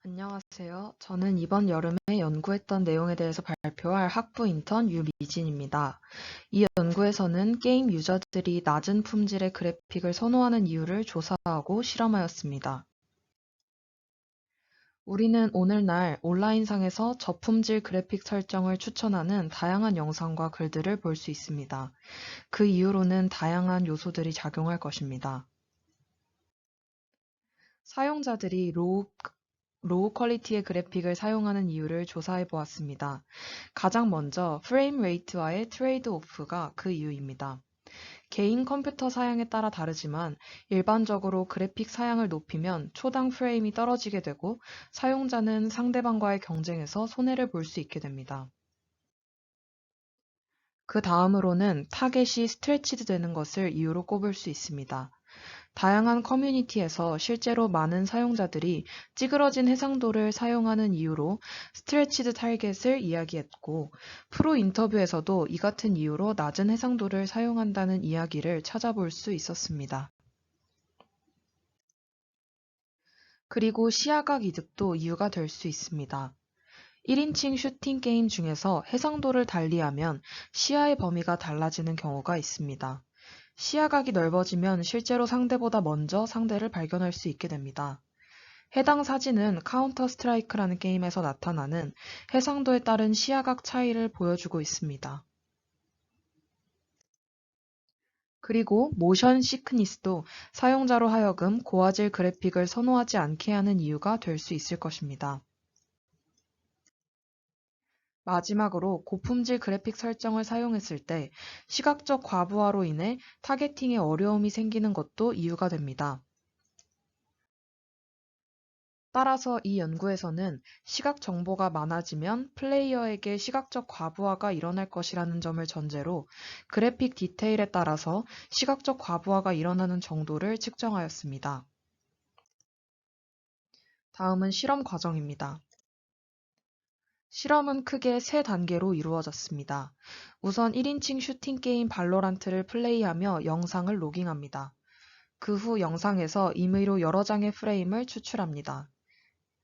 안녕하세요. 저는 이번 여름에 연구했던 내용에 대해서 발표할 학부 인턴 유미진입니다. 이 연구에서는 게임 유저들이 낮은 품질의 그래픽을 선호하는 이유를 조사하고 실험하였습니다. 우리는 오늘날 온라인상에서 저품질 그래픽 설정을 추천하는 다양한 영상과 글들을 볼 수 있습니다. 그 이유로는 다양한 요소들이 작용할 것입니다. 사용자들이 로우 퀄리티의 그래픽을 사용하는 이유를 조사해 보았습니다. 가장 먼저 프레임 레이트와의 트레이드 오프가 그 이유입니다. 개인 컴퓨터 사양에 따라 다르지만 일반적으로 그래픽 사양을 높이면 초당 프레임이 떨어지게 되고 사용자는 상대방과의 경쟁에서 손해를 볼 수 있게 됩니다. 그 다음으로는 타겟이 스트레치드 되는 것을 이유로 꼽을 수 있습니다. 다양한 커뮤니티에서 실제로 많은 사용자들이 찌그러진 해상도를 사용하는 이유로 스트레치드 타겟을 이야기했고, 프로 인터뷰에서도 이 같은 이유로 낮은 해상도를 사용한다는 이야기를 찾아볼 수 있었습니다. 그리고 시야각 이득도 이유가 될 수 있습니다. 1인칭 슈팅 게임 중에서 해상도를 달리하면 시야의 범위가 달라지는 경우가 있습니다. 시야각이 넓어지면 실제로 상대보다 먼저 상대를 발견할 수 있게 됩니다. 해당 사진은 카운터 스트라이크라는 게임에서 나타나는 해상도에 따른 시야각 차이를 보여주고 있습니다. 그리고 모션 시크니스도 사용자로 하여금 고화질 그래픽을 선호하지 않게 하는 이유가 될 수 있을 것입니다. 마지막으로 고품질 그래픽 설정을 사용했을 때 시각적 과부하로 인해 타겟팅에 어려움이 생기는 것도 이유가 됩니다. 따라서 이 연구에서는 시각 정보가 많아지면 플레이어에게 시각적 과부하가 일어날 것이라는 점을 전제로 그래픽 디테일에 따라서 시각적 과부하가 일어나는 정도를 측정하였습니다. 다음은 실험 과정입니다. 실험은 크게 세 단계로 이루어졌습니다. 우선 1인칭 슈팅 게임 발로란트를 플레이하며 영상을 로깅합니다. 그 후 영상에서 임의로 여러 장의 프레임을 추출합니다.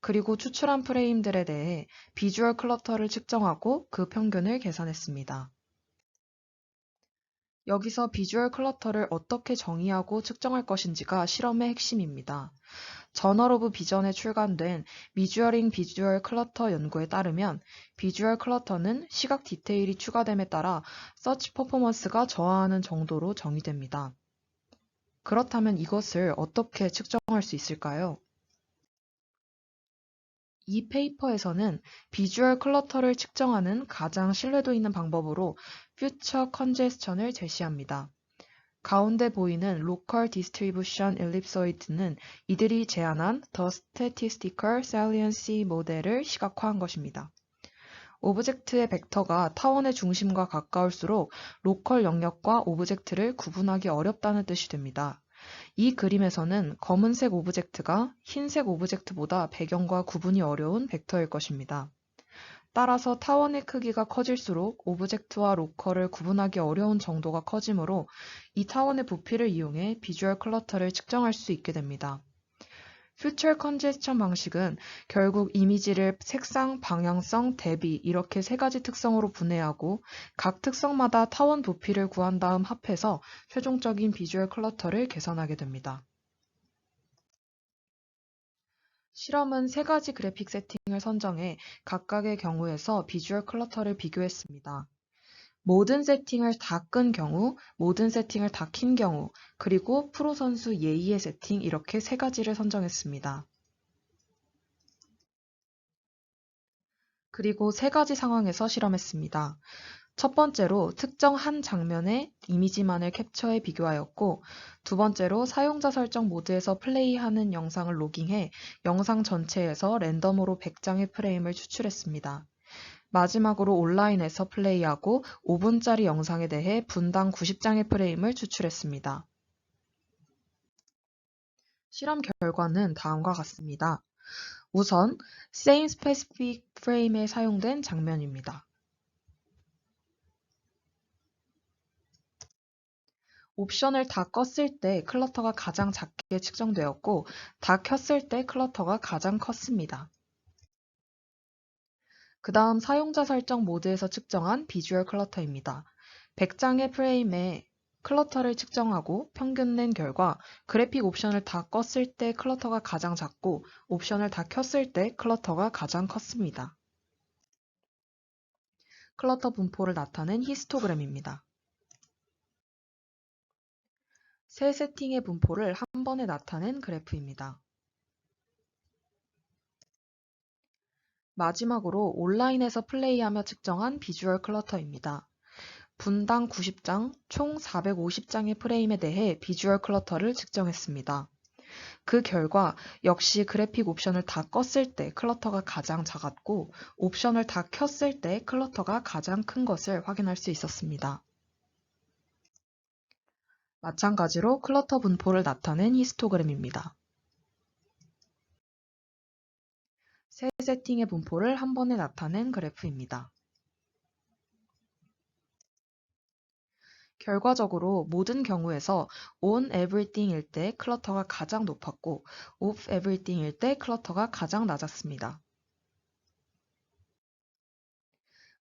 그리고 추출한 프레임들에 대해 비주얼 클러터를 측정하고 그 평균을 계산했습니다. 여기서 비주얼 클러터를 어떻게 정의하고 측정할 것인지가 실험의 핵심입니다. 저널 오브 비전에 출간된 미주어링 비주얼 클러터 연구에 따르면 비주얼 클러터는 시각 디테일이 추가됨에 따라 서치 퍼포먼스가 저하하는 정도로 정의됩니다. 그렇다면 이것을 어떻게 측정할 수 있을까요? 이 페이퍼에서는 비주얼 클러터를 측정하는 가장 신뢰도 있는 방법으로 퓨처 컨제스천을 제시합니다. 가운데 보이는 로컬 디스트리뷰션 엘립소이드는 이들이 제안한 The Statistical Saliency 모델을 시각화한 것입니다. 오브젝트의 벡터가 타원의 중심과 가까울수록 로컬 영역과 오브젝트를 구분하기 어렵다는 뜻이 됩니다. 이 그림에서는 검은색 오브젝트가 흰색 오브젝트보다 배경과 구분이 어려운 벡터일 것입니다. 따라서 타원의 크기가 커질수록 오브젝트와 로컬을 구분하기 어려운 정도가 커지므로 이 타원의 부피를 이용해 비주얼 클러터를 측정할 수 있게 됩니다. 퓨처 컨제스천 방식은 결국 이미지를 색상, 방향성, 대비 이렇게 세 가지 특성으로 분해하고 각 특성마다 타원 부피를 구한 다음 합해서 최종적인 비주얼 클러터를 계산하게 됩니다. 실험은 세 가지 그래픽 세팅을 선정해 각각의 경우에서 비주얼 클러터를 비교했습니다. 모든 세팅을 다 끈 경우, 모든 세팅을 다 킨 경우, 그리고 프로 선수 예의의 세팅 이렇게 세 가지를 선정했습니다. 그리고 세 가지 상황에서 실험했습니다. 첫 번째로 특정 한 장면의 이미지만을 캡처해 비교하였고, 두 번째로 사용자 설정 모드에서 플레이하는 영상을 로깅해 영상 전체에서 랜덤으로 100장의 프레임을 추출했습니다. 마지막으로 온라인에서 플레이하고 5분짜리 영상에 대해 분당 90장의 프레임을 추출했습니다. 실험 결과는 다음과 같습니다. 우선 Same Specific Frame에 사용된 장면입니다. 옵션을 다 껐을 때 클러터가 가장 작게 측정되었고 다 켰을 때 클러터가 가장 컸습니다. 그 다음 사용자 설정 모드에서 측정한 비주얼 클러터입니다. 100장의 프레임에 클러터를 측정하고 평균 낸 결과 그래픽 옵션을 다 껐을 때 클러터가 가장 작고 옵션을 다 켰을 때 클러터가 가장 컸습니다. 클러터 분포를 나타낸 히스토그램입니다. 세 세팅의 분포를 한 번에 나타낸 그래프입니다. 마지막으로 온라인에서 플레이하며 측정한 비주얼 클러터입니다. 분당 90장, 총 450장의 프레임에 대해 비주얼 클러터를 측정했습니다. 그 결과 역시 그래픽 옵션을 다 껐을 때 클러터가 가장 작았고 옵션을 다 켰을 때 클러터가 가장 큰 것을 확인할 수 있었습니다. 마찬가지로 클러터 분포를 나타낸 히스토그램입니다. 세 세팅의 분포를 한 번에 나타낸 그래프입니다. 결과적으로 모든 경우에서 on everything일 때 클러터가 가장 높았고 off everything일 때 클러터가 가장 낮았습니다.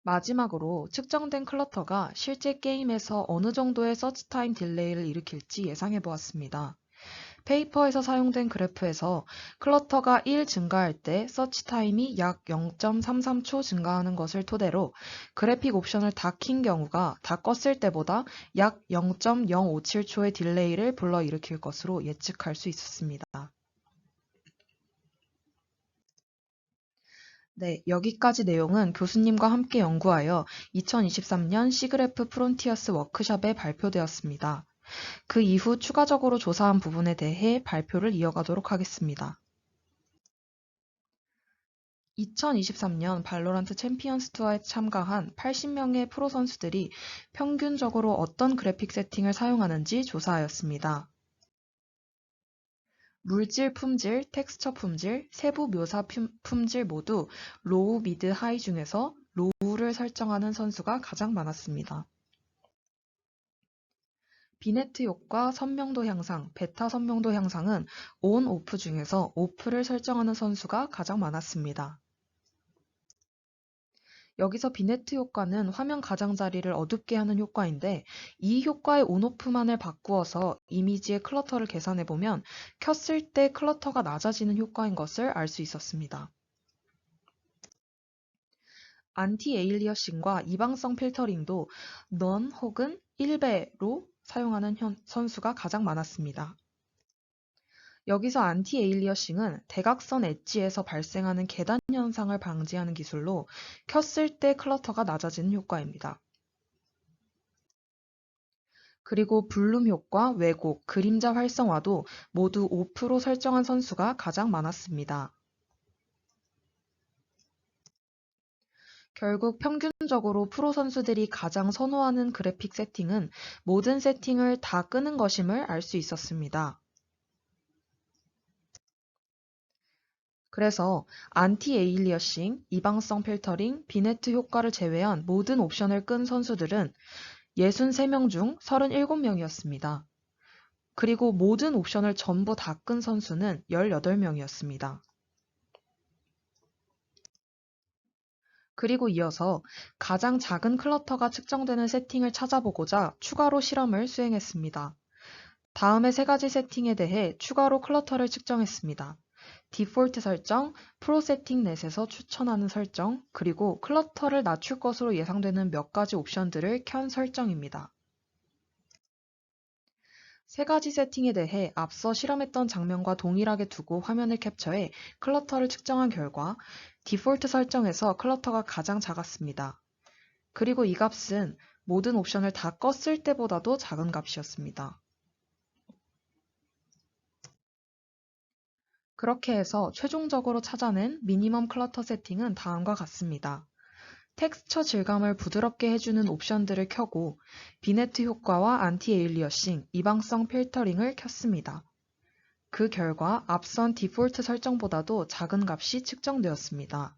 마지막으로 측정된 클러터가 실제 게임에서 어느 정도의 서치 타임 딜레이를 일으킬지 예상해 보았습니다. 페이퍼에서 사용된 그래프에서 클러터가 1 증가할 때 서치 타임이 약 0.33초 증가하는 것을 토대로 그래픽 옵션을 다 킨 경우가 다 껐을 때보다 약 0.057초의 딜레이를 불러일으킬 것으로 예측할 수 있었습니다. 네, 여기까지 내용은 교수님과 함께 연구하여 2023년 시그래프 프론티어스 워크숍에 발표되었습니다. 그 이후 추가적으로 조사한 부분에 대해 발표를 이어가도록 하겠습니다. 2023년 발로란트 챔피언스 투어에 참가한 80명의 프로 선수들이 평균적으로 어떤 그래픽 세팅을 사용하는지 조사하였습니다. 물질 품질, 텍스처 품질, 세부 묘사 품질 모두 로우, 미드, 하이 중에서 로우를 설정하는 선수가 가장 많았습니다. 비네트 효과, 선명도 향상, 베타 선명도 향상은 온, 오프 중에서 오프를 설정하는 선수가 가장 많았습니다. 여기서 비네트 효과는 화면 가장자리를 어둡게 하는 효과인데 이 효과의 온오프만을 바꾸어서 이미지의 클러터를 계산해보면 켰을 때 클러터가 낮아지는 효과인 것을 알 수 있었습니다. 안티 에일리어싱과 이방성 필터링도 넌 혹은 1배로 사용하는 선수가 가장 많았습니다. 여기서 안티 에일리어싱은 대각선 엣지에서 발생하는 계단 현상을 방지하는 기술로 켰을 때 클러터가 낮아지는 효과입니다. 그리고 블룸 효과, 왜곡, 그림자 활성화도 모두 5% 설정한 선수가 가장 많았습니다. 결국 평균적으로 프로 선수들이 가장 선호하는 그래픽 세팅은 모든 세팅을 다 끄는 것임을 알 수 있었습니다. 그래서 안티 에일리어싱, 이방성 필터링, 비네트 효과를 제외한 모든 옵션을 끈 선수들은 63명 중 37명이었습니다. 그리고 모든 옵션을 전부 다 끈 선수는 18명이었습니다. 그리고 이어서 가장 작은 클러터가 측정되는 세팅을 찾아보고자 추가로 실험을 수행했습니다. 다음의 세 가지 세팅에 대해 추가로 클러터를 측정했습니다. 디폴트 설정, 프로 세팅 넷에서 추천하는 설정, 그리고 클러터를 낮출 것으로 예상되는 몇 가지 옵션들을 켠 설정입니다. 세 가지 세팅에 대해 앞서 실험했던 장면과 동일하게 두고 화면을 캡처해 클러터를 측정한 결과 디폴트 설정에서 클러터가 가장 작았습니다. 그리고 이 값은 모든 옵션을 다 껐을 때보다도 작은 값이었습니다. 그렇게 해서 최종적으로 찾아낸 미니멈 클러터 세팅은 다음과 같습니다. 텍스처 질감을 부드럽게 해주는 옵션들을 켜고 비네트 효과와 안티 에일리어싱, 이방성 필터링을 켰습니다. 그 결과 앞선 디폴트 설정보다도 작은 값이 측정되었습니다.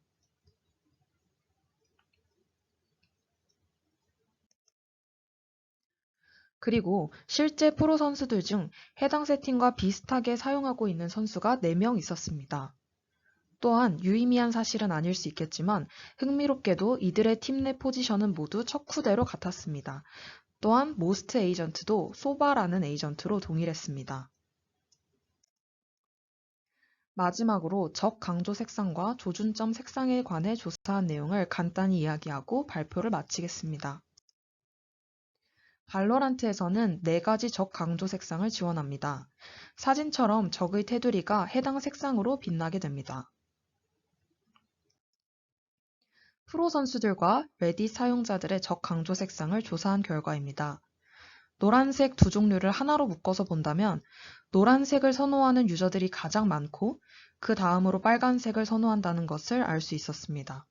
그리고 실제 프로 선수들 중 해당 세팅과 비슷하게 사용하고 있는 선수가 4명 있었습니다. 또한 유의미한 사실은 아닐 수 있겠지만 흥미롭게도 이들의 팀 내 포지션은 모두 척후대로 같았습니다. 또한 모스트 에이전트도 소바라는 에이전트로 동일했습니다. 마지막으로 적 강조 색상과 조준점 색상에 관해 조사한 내용을 간단히 이야기하고 발표를 마치겠습니다. 발로란트에서는 4가지 적 강조 색상을 지원합니다. 사진처럼 적의 테두리가 해당 색상으로 빛나게 됩니다. 프로 선수들과 레딧 사용자들의 적 강조 색상을 조사한 결과입니다. 노란색 두 종류를 하나로 묶어서 본다면 노란색을 선호하는 유저들이 가장 많고 그 다음으로 빨간색을 선호한다는 것을 알 수 있었습니다.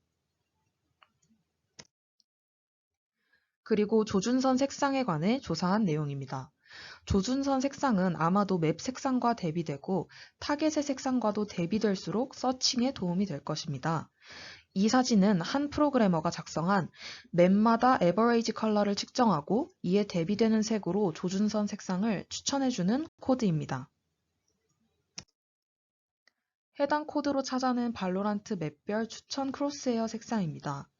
그리고 조준선 색상에 관해 조사한 내용입니다. 조준선 색상은 아마도 맵 색상과 대비되고 타겟의 색상과도 대비될수록 서칭에 도움이 될 것입니다. 이 사진은 한 프로그래머가 작성한 맵마다 에버레이지 컬러를 측정하고 이에 대비되는 색으로 조준선 색상을 추천해주는 코드입니다. 해당 코드로 찾아낸 발로란트 맵별 추천 크로스헤어 색상입니다.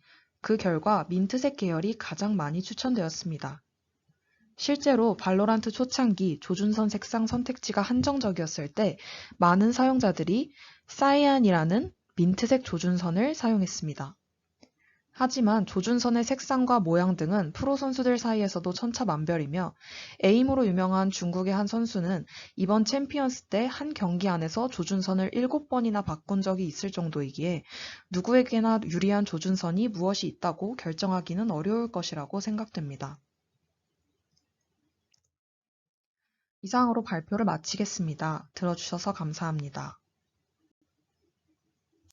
그 결과 민트색 계열이 가장 많이 추천되었습니다. 실제로 발로란트 초창기 조준선 색상 선택지가 한정적이었을 때 많은 사용자들이 사이안이라는 민트색 조준선을 사용했습니다. 하지만 조준선의 색상과 모양 등은 프로 선수들 사이에서도 천차만별이며 에임으로 유명한 중국의 한 선수는 이번 챔피언스 때 한 경기 안에서 조준선을 7번이나 바꾼 적이 있을 정도이기에 누구에게나 유리한 조준선이 무엇이 있다고 결정하기는 어려울 것이라고 생각됩니다. 이상으로 발표를 마치겠습니다. 들어주셔서 감사합니다.